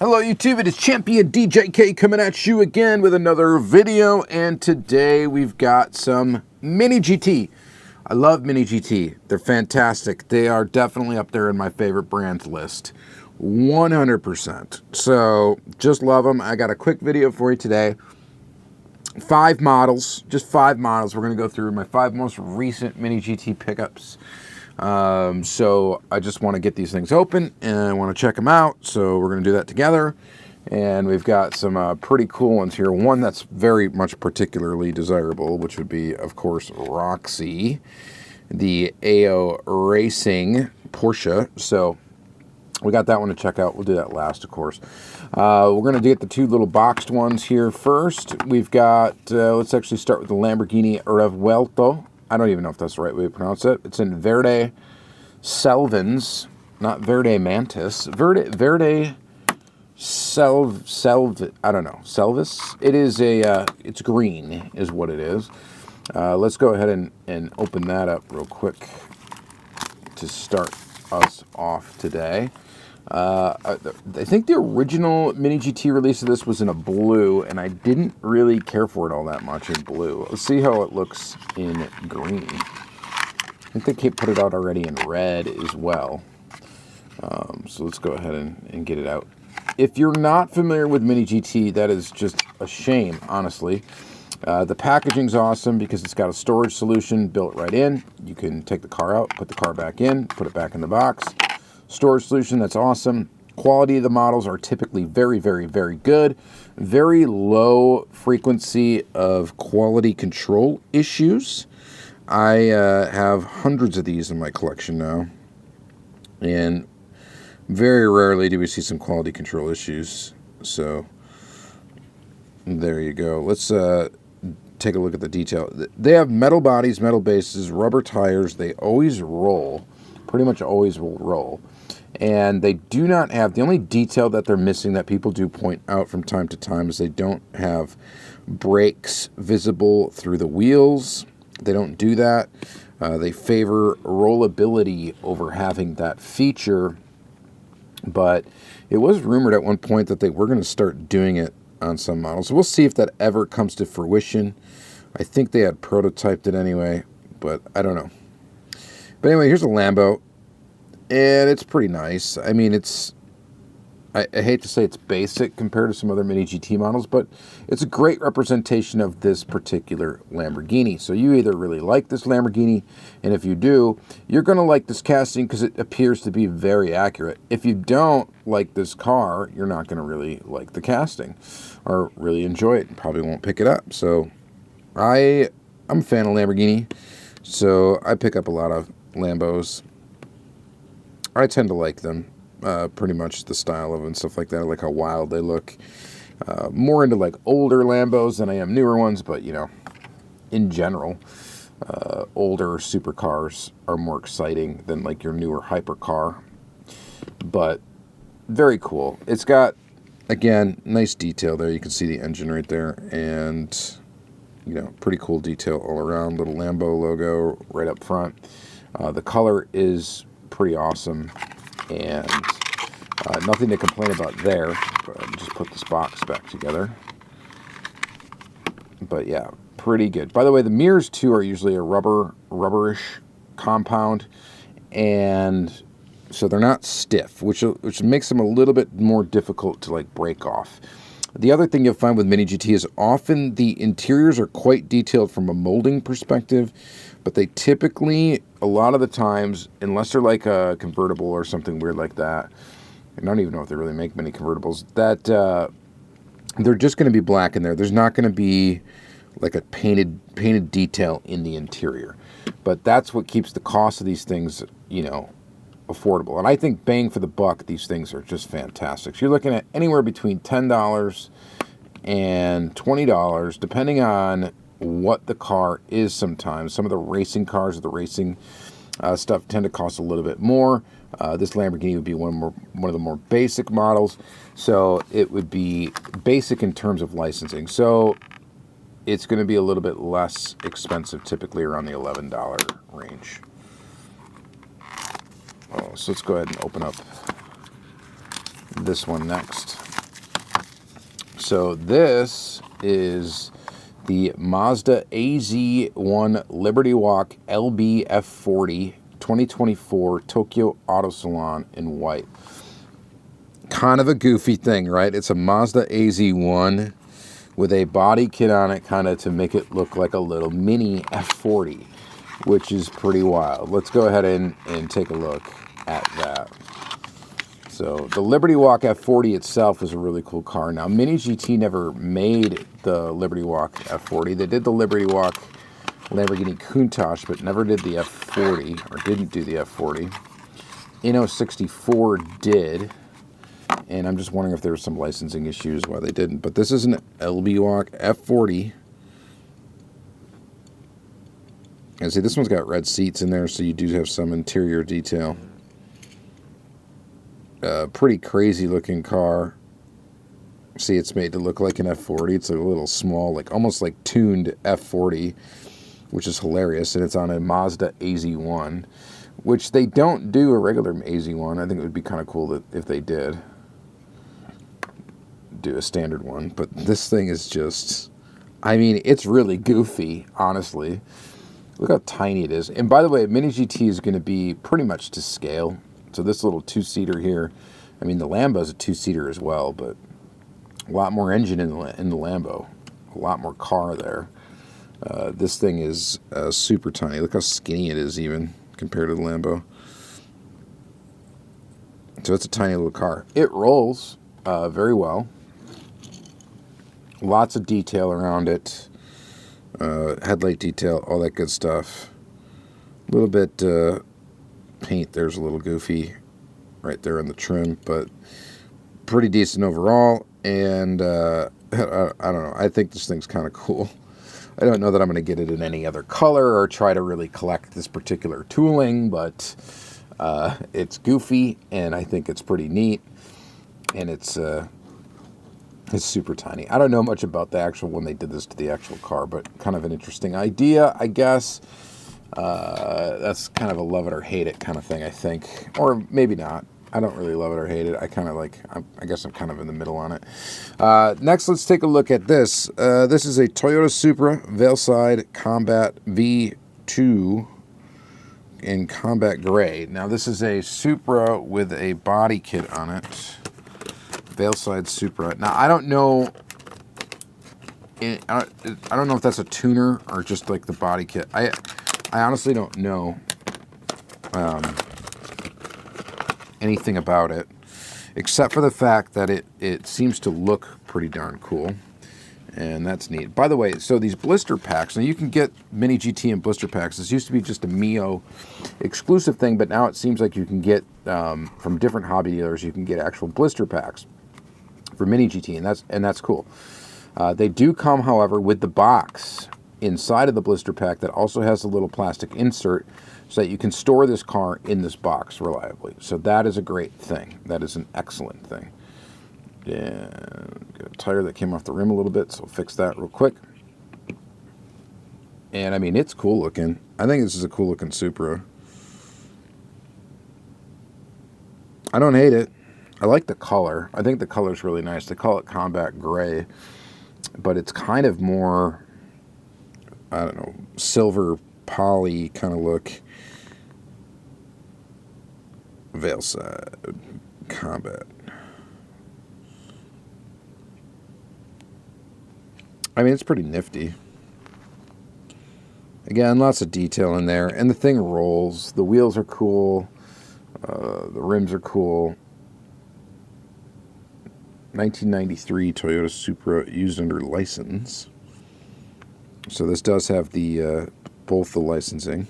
Hello YouTube, it is Champion DJK coming at you again with another video, and today we've got some Mini GT. I love Mini GT. They're fantastic. They are definitely up there in my favorite brands list. 100%. So, just love them. I got a quick video for you today. 5 models, just 5 models. We're going to go through my 5 most recent Mini GT pickups. So I just want to get these things open and I want to check them out. So we're going to do that together. And we've got some pretty cool ones here. One that's very much particularly desirable, which would be, of course, Roxy, the AO Racing Porsche. So we got that one to check out. We'll do that last, of course. We're going to get the 2 little boxed ones here first. We've got, let's actually start with the Lamborghini Revuelto. I don't even know if that's the right way to pronounce it. It's in Verde Selvans, not Verde Mantis. Verde I don't know, Selvis. It is a, it's green is what it is. Let's go ahead and open that up real quick to start us off today. I think the original Mini GT release of this was in a blue, and I didn't really care for it all that much in blue. Let's see how it looks in green. I think they put it out already in red as well. So let's go ahead and get it out. If you're not familiar with Mini GT, that is just a shame, honestly. The packaging's awesome because it's got a storage solution built right in. You can take the car out, put the car back in, put it back in the box. Storage solution, that's awesome. Quality of the models are typically very, very, very good. Very low frequency of quality control issues. I have hundreds of these in my collection now. And very rarely do we see some quality control issues. So, there you go. Let's take a look at the detail. They have metal bodies, metal bases, rubber tires. They always roll. Pretty much always will roll. And they do not have, the only detail that they're missing that people do point out from time to time is they don't have brakes visible through the wheels. They don't do that. They favor rollability over having that feature. But it was rumored at one point that they were going to start doing it on some models. So we'll see if that ever comes to fruition. I think they had prototyped it anyway, but I don't know. But anyway, here's a Lambo. And it's pretty nice. I mean, it's, I hate to say it's basic compared to some other Mini GT models, but it's a great representation of this particular Lamborghini. So you either really like this Lamborghini, and if you do, you're going to like this casting because it appears to be very accurate. If you don't like this car, you're not going to really like the casting or really enjoy it and probably won't pick it up. So I'm a fan of Lamborghini, so I pick up a lot of Lambos. I tend to like them, pretty much the style of them and stuff like that. I like how wild they look. More into like older Lambos than I am newer ones, but you know, in general, older supercars are more exciting than like your newer hypercar. But very cool. It's got, again, nice detail there. You can see the engine right there, and you know, pretty cool detail all around. Little Lambo logo right up front. The color is pretty awesome, and nothing to complain about there. Just put this box back together. But yeah, pretty good. By the way, the mirrors too are usually a rubberish compound, and so they're not stiff, which makes them a little bit more difficult to like break off. The other thing you'll find with Mini GT is often the interiors are quite detailed from a molding perspective, but they typically, a lot of the times, unless they're like a convertible or something weird like that, I don't even know if they really make many convertibles, that they're just going to be black in there. There's not going to be like a painted detail in the interior. But that's what keeps the cost of these things, you know, affordable. And I think bang for the buck, these things are just fantastic. So you're looking at anywhere between $10 and $20, depending on what the car is sometimes. Some of the racing cars or the racing stuff tend to cost a little bit more. This Lamborghini would be one of the more basic models. So it would be basic in terms of licensing. So it's going to be a little bit less expensive, typically around the $11 range. Oh, so let's go ahead and open up this one next. So this is the Mazda AZ1 Liberty Walk LB F40 2024 Tokyo Auto Salon in white. Kind of a goofy thing, right? It's a Mazda AZ1 with a body kit on it, kind of to make it look like a little mini F40, which is pretty wild. Let's go ahead and take a look at that. So the Liberty Walk F40 itself is a really cool car. Now, Mini GT never made the Liberty Walk F40. They did the Liberty Walk Lamborghini Countach, but never did the F40, or didn't do the F40. Inno 64 did, and I'm just wondering if there were some licensing issues why they didn't. But this is an LB Walk F40. And see, this one's got red seats in there, so you do have some interior detail. Pretty crazy looking car. See, it's made to look like an F40. It's a little small, like almost like tuned F40, which is hilarious. And it's on a Mazda AZ1, which they don't do a regular AZ1. I think it would be kind of cool that if they did do a standard one. But this thing is just, I mean, it's really goofy, honestly. Look how tiny it is. And by the way, Mini GT is going to be pretty much to scale. So this little two-seater here, I mean, the Lambo is a two-seater as well, but a lot more engine in the Lambo, a lot more car there. This thing is super tiny. Look how skinny it is even compared to the Lambo. So it's a tiny little car. It rolls very well. Lots of detail around it. Headlight detail, all that good stuff. A little bit paint there's a little goofy right there in the trim, but pretty decent overall. And I don't know, I think this thing's kind of cool. I don't know that I'm going to get it in any other color or try to really collect this particular tooling, but it's goofy and I think it's pretty neat, and it's super tiny. I don't know much about the actual when they did this to the actual car, but kind of an interesting idea, I guess. That's kind of a love it or hate it kind of thing, I think. Or maybe not. I don't really love it or hate it. I kind of like, I guess I'm kind of in the middle on it. Next, let's take a look at this. This is a Toyota Supra Veilside Combat V2 in Combat Gray. Now, this is a Supra with a body kit on it. Veilside Supra. Now, I don't know... I don't know if that's a tuner or just like the body kit. I honestly don't know anything about it, except for the fact that it seems to look pretty darn cool, and that's neat. By the way, so these blister packs, now you can get Mini GT in blister packs. This used to be just a Mio exclusive thing, but now it seems like you can get, from different hobby dealers, you can get actual blister packs for Mini GT, and that's cool. They do come, however, with the box inside of the blister pack that also has a little plastic insert so that you can store this car in this box reliably. So that is a great thing. That is an excellent thing. Yeah, got a tire that came off the rim a little bit, so we'll fix that real quick. And I mean, it's cool looking. I think this is a cool looking Supra. I don't hate it. I like the color. I think the color's really nice. They call it Combat Gray, but it's kind of more, I don't know, silver poly kind of look. Veilside Combat. I mean, it's pretty nifty. Again, lots of detail in there, and the thing rolls. The wheels are cool. The rims are cool. 1993 Toyota Supra used under license. So this does have the both the licensing.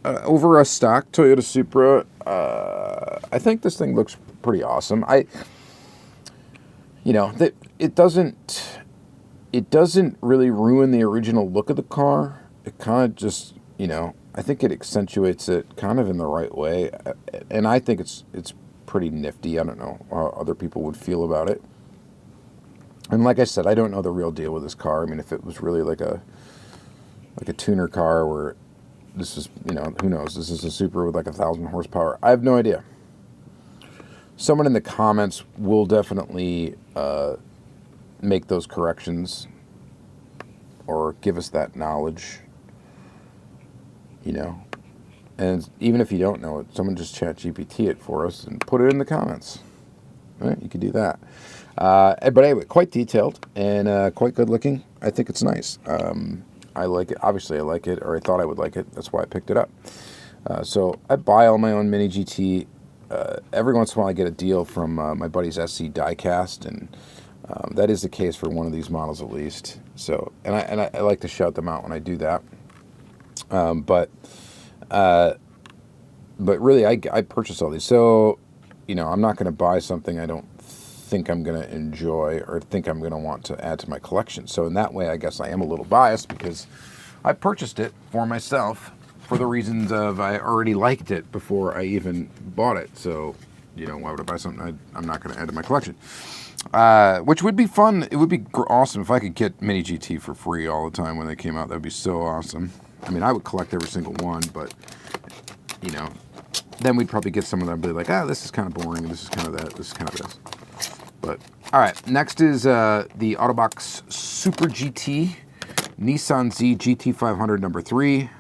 Over a stock Toyota Supra, I think this thing looks pretty awesome. It doesn't really ruin the original look of the car. It kind of just, I think it accentuates it kind of in the right way, and I think it's pretty nifty. I don't know how other people would feel about it. And like I said, I don't know the real deal with this car. I mean, if it was really like a tuner car where this is, who knows? This is a Supra with like 1,000 horsepower. I have no idea. someone in the comments will definitely make those corrections or give us that knowledge, you know. And even if you don't know it, someone just chat GPT it for us and put it in the comments. Right? You could do that. But anyway, quite detailed and quite good looking. I think it's nice. I like it. Obviously, I like it, or I thought I would like it. That's why I picked it up. So I buy all my own Mini GT. Every once in a while, I get a deal from my buddy's SC Diecast, and that is the case for one of these models at least. So, and I like to shout them out when I do that. But really, I purchase all these. So, you know, I'm not going to buy something I don't think I'm going to enjoy or think I'm going to want to add to my collection. So in that way, I guess I am a little biased because I purchased it for myself for the reasons of I already liked it before I even bought it. So, you know, why would I buy something I'm not going to add to my collection? Which would be fun. It would be awesome if I could get Mini GT for free all the time when they came out. That would be so awesome. I mean, I would collect every single one, but, you know, then we'd probably get some of them and be like, ah, this is kind of boring, this is kind of that, this is kind of this. But, all right, next is the Autobox Super GT Nissan Z GT500 number 3.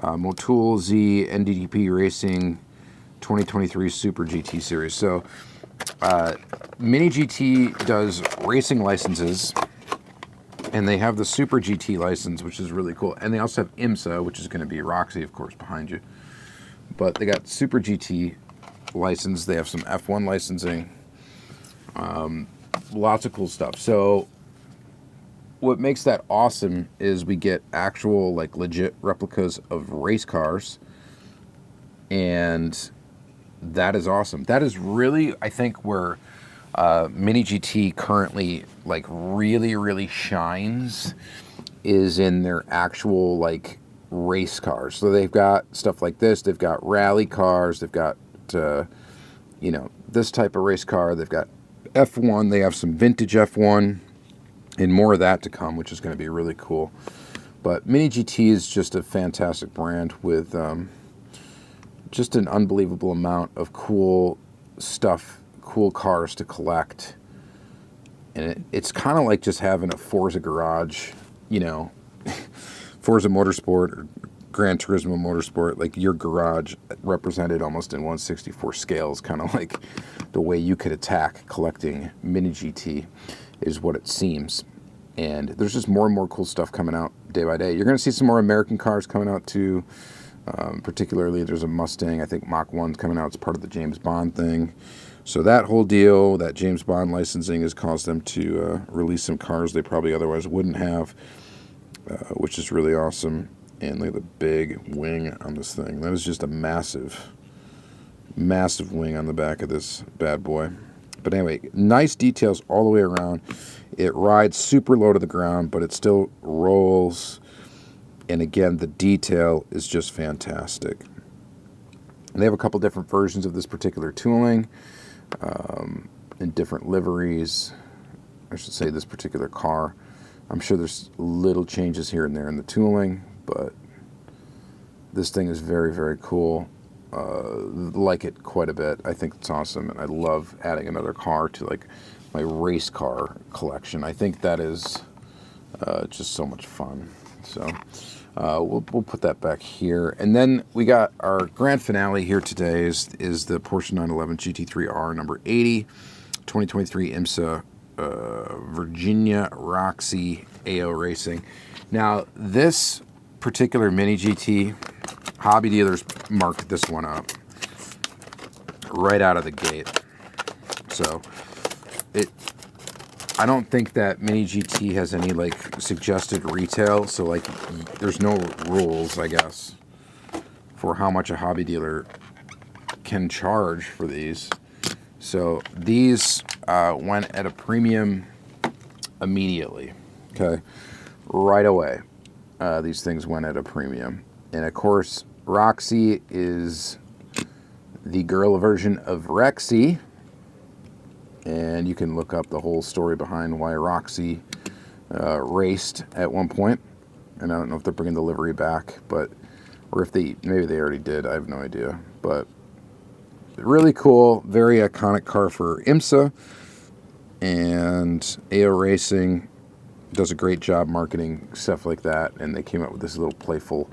Motul Z NDDP Racing 2023 Super GT Series. So, Mini GT does racing licenses, and they have the Super GT license, which is really cool. And they also have IMSA, which is going to be Roxy, of course, behind you. But they got Super GT license. They have some F1 licensing. Lots of cool stuff. So what makes that awesome is we get actual, like, legit replicas of race cars. And that is awesome. That is really, I think, where Mini GT currently, like, really shines, is in their actual, like, race cars. So they've got stuff like this. They've got rally cars. They've got, you know, this type of race car. They've got F1. They have some vintage F1 and more of that to come, which is going to be really cool. But Mini GT is just a fantastic brand with just an unbelievable amount of cool stuff, cool cars to collect. And it's kind of like just having a Forza garage, you know, Forza Motorsport or Gran Turismo Motorsport, like your garage represented almost in 1/64 scales, kind of like the way you could attack collecting Mini GT is what it seems. And there's just more and more cool stuff coming out day by day. You're going to see some more American cars coming out too. Particularly, there's a Mustang, I think Mach 1's coming out. It's part of the James Bond thing. So that whole deal, that James Bond licensing, has caused them to release some cars they probably otherwise wouldn't have, which is really awesome. And look at the big wing on this thing. That is just a massive wing on the back of this bad boy. But anyway, nice details all the way around. It rides super low to the ground, but it still rolls. And again, the detail is just fantastic. And they have a couple different versions of this particular tooling in different liveries. I should say this particular car. I'm sure there's little changes here and there in the tooling, but this thing is very cool. Like it quite a bit. I think it's awesome, and I love adding another car to, like, my race car collection. I think that is just so much fun. So we'll put that back here, and then we got our grand finale here today is the Porsche 911 GT3R number 80, 2023 IMSA Virginia Roxy AO Racing. Now this particular Mini GT, hobby dealers marked this one up right out of the gate. So I don't think that Mini GT has any, like, suggested retail, so, like, there's no rules, I guess, for how much a hobby dealer can charge for these. So these went at a premium immediately, okay, right away. These things went at a premium. And of course, Roxy is the girl version of Rexy. And you can look up the whole story behind why Roxy raced at one point. And I don't know if they're bringing the livery back, but, or if maybe they already did. I have no idea. But really cool, very iconic car for IMSA, and AO Racing does a great job marketing stuff like that, and they came up with this little playful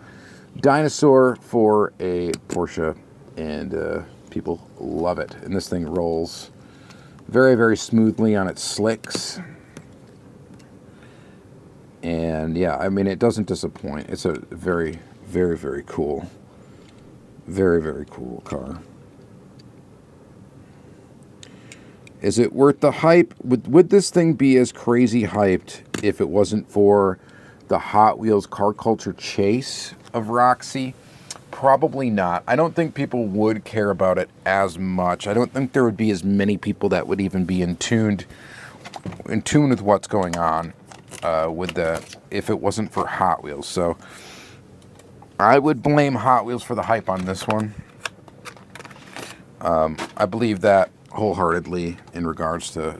dinosaur for a Porsche, and people love it. And this thing rolls very, very smoothly on its slicks. And yeah, I mean, it doesn't disappoint. It's a very, very, very cool, very, very cool car. Is it worth the hype? Would this thing be as crazy hyped if it wasn't for the Hot Wheels car culture chase of Roxy? Probably not. I don't think people would care about it as much. I don't think there would be as many people that would even be in tune with what's going on if it wasn't for Hot Wheels. So I would blame Hot Wheels for the hype on this one. I believe that wholeheartedly in regards to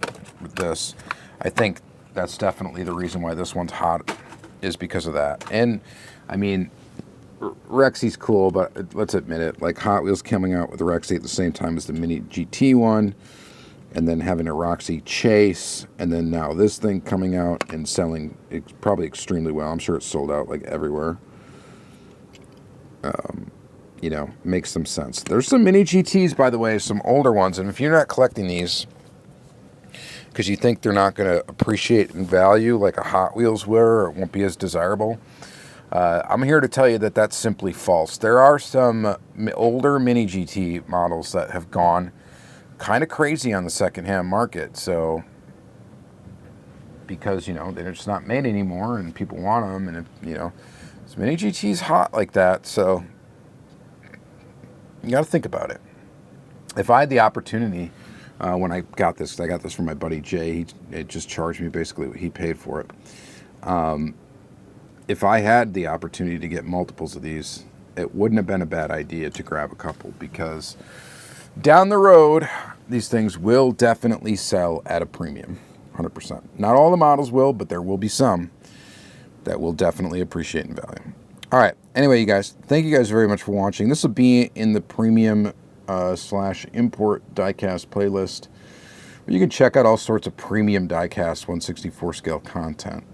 this. I think that's definitely the reason why this one's hot, is because of that. And I mean, Rexy's cool, but let's admit it, like Hot Wheels coming out with the Rexy at the same time as the Mini GT one, and then having a Roxy chase, and then now this thing coming out and selling probably extremely well. I'm sure it's sold out like everywhere. You know, makes some sense. There's some Mini GTs, by the way, some older ones, and if you're not collecting these because you think they're not going to appreciate in value like a Hot Wheels will, or it won't be as desirable, I'm here to tell you that that's simply false. There are some older Mini GT models that have gone kind of crazy on the secondhand market. So, because, you know, they're just not made anymore and people want them, and, you know, this Mini GT's hot like that. So, you got to think about it. If I had the opportunity, when I got this, I got this from my buddy Jay, it just charged me basically what he paid for it. If I had the opportunity to get multiples of these, it wouldn't have been a bad idea to grab a couple, because down the road, these things will definitely sell at a premium, 100%. Not all the models will, but there will be some that will definitely appreciate in value. All right. Anyway, you guys, thank you guys very much for watching. This will be in the premium / import diecast playlist, where you can check out all sorts of premium diecast 1/64 scale content.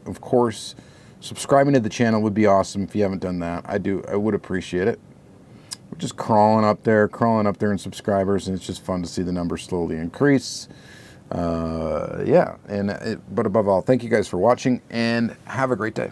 Of course, subscribing to the channel would be awesome if you haven't done that. I would appreciate it. We're just crawling up there in subscribers, and it's just fun to see the numbers slowly increase. Yeah, but above all, thank you guys for watching, and have a great day.